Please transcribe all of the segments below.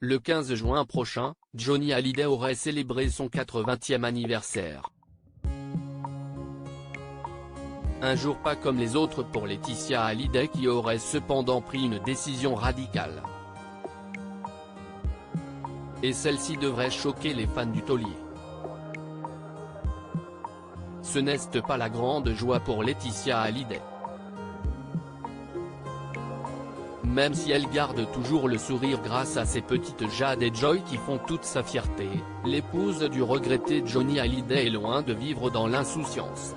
Le 15 juin prochain, Johnny Hallyday aurait célébré son 80e anniversaire. Un jour pas comme les autres pour Laetitia Hallyday qui aurait cependant pris une décision radicale. Et celle-ci devrait choquer les fans du taulier. Ce n'est pas la grande joie pour Laetitia Hallyday. Même si elle garde toujours le sourire grâce à ses petites Jade et Joy qui font toute sa fierté, l'épouse du regretté Johnny Hallyday est loin de vivre dans l'insouciance.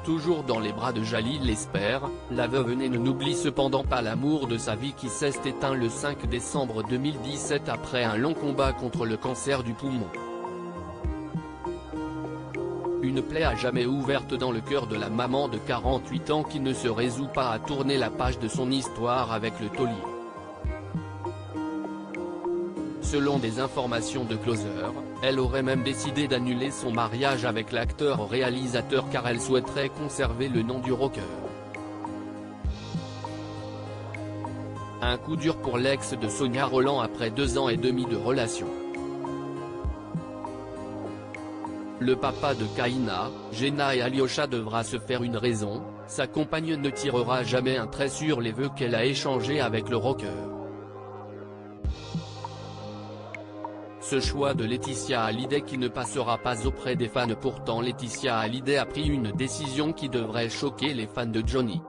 Toujours dans les bras de Jalil l'espère, la veuve ne n'oublie cependant pas l'amour de sa vie qui s'est éteint le 5 décembre 2017 après un long combat contre le cancer du poumon. Une plaie à jamais ouverte dans le cœur de la maman de 48 ans qui ne se résout pas à tourner la page de son histoire avec le taulier. Selon des informations de Closer, elle aurait même décidé d'annuler son mariage avec l'acteur-réalisateur car elle souhaiterait conserver le nom du rocker. Un coup dur pour l'ex de Sonia Rolland après 2 ans et demi de relation. Le papa de Kaina, Jenna et Alyosha devra se faire une raison, sa compagne ne tirera jamais un trait sur les vœux qu'elle a échangés avec le rocker. Ce choix de Laetitia Hallyday qui ne passera pas auprès des fans. Pourtant Laetitia Hallyday a pris une décision qui devrait choquer les fans de Johnny.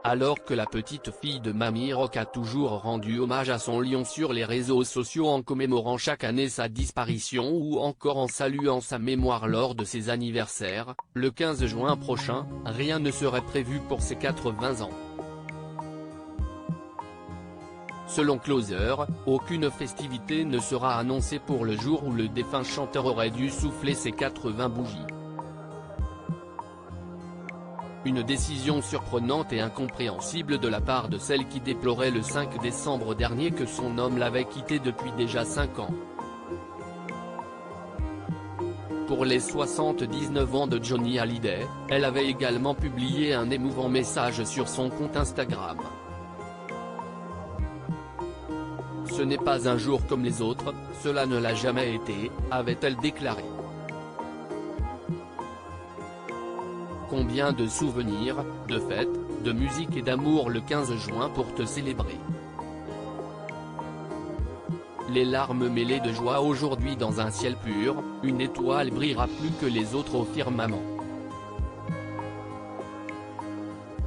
Alors que la petite fille de Mamie Rock a toujours rendu hommage à son lion sur les réseaux sociaux en commémorant chaque année sa disparition ou encore en saluant sa mémoire lors de ses anniversaires, le 15 juin prochain, rien ne serait prévu pour ses 80 ans. Selon Closer, aucune festivité ne sera annoncée pour le jour où le défunt chanteur aurait dû souffler ses 80 bougies. Une décision surprenante et incompréhensible de la part de celle qui déplorait le 5 décembre dernier que son homme l'avait quittée depuis déjà 5 ans. Pour les 79 ans de Johnny Hallyday, elle avait également publié un émouvant message sur son compte Instagram. Ce n'est pas un jour comme les autres, cela ne l'a jamais été, avait-elle déclaré. Combien de souvenirs, de fêtes, de musique et d'amour le 15 juin pour te célébrer. Les larmes mêlées de joie aujourd'hui dans un ciel pur, une étoile brillera plus que les autres au firmament.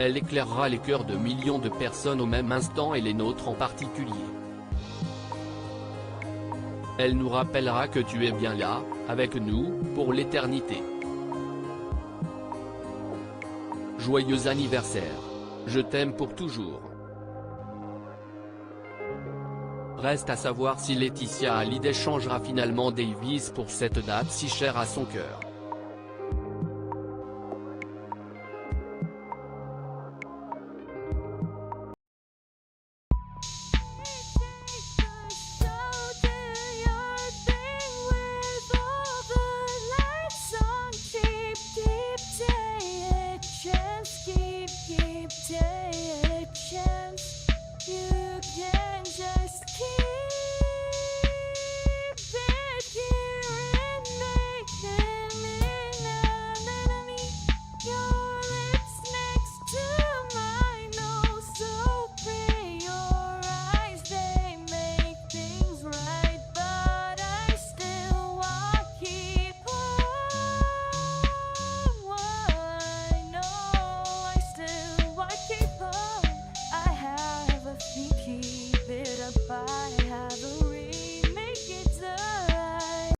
Elle éclairera les cœurs de millions de personnes au même instant et les nôtres en particulier. Elle nous rappellera que tu es bien là, avec nous, pour l'éternité. Joyeux anniversaire. Je t'aime pour toujours. Reste à savoir si Laetitia Hallyday changera finalement Davis pour cette date si chère à son cœur.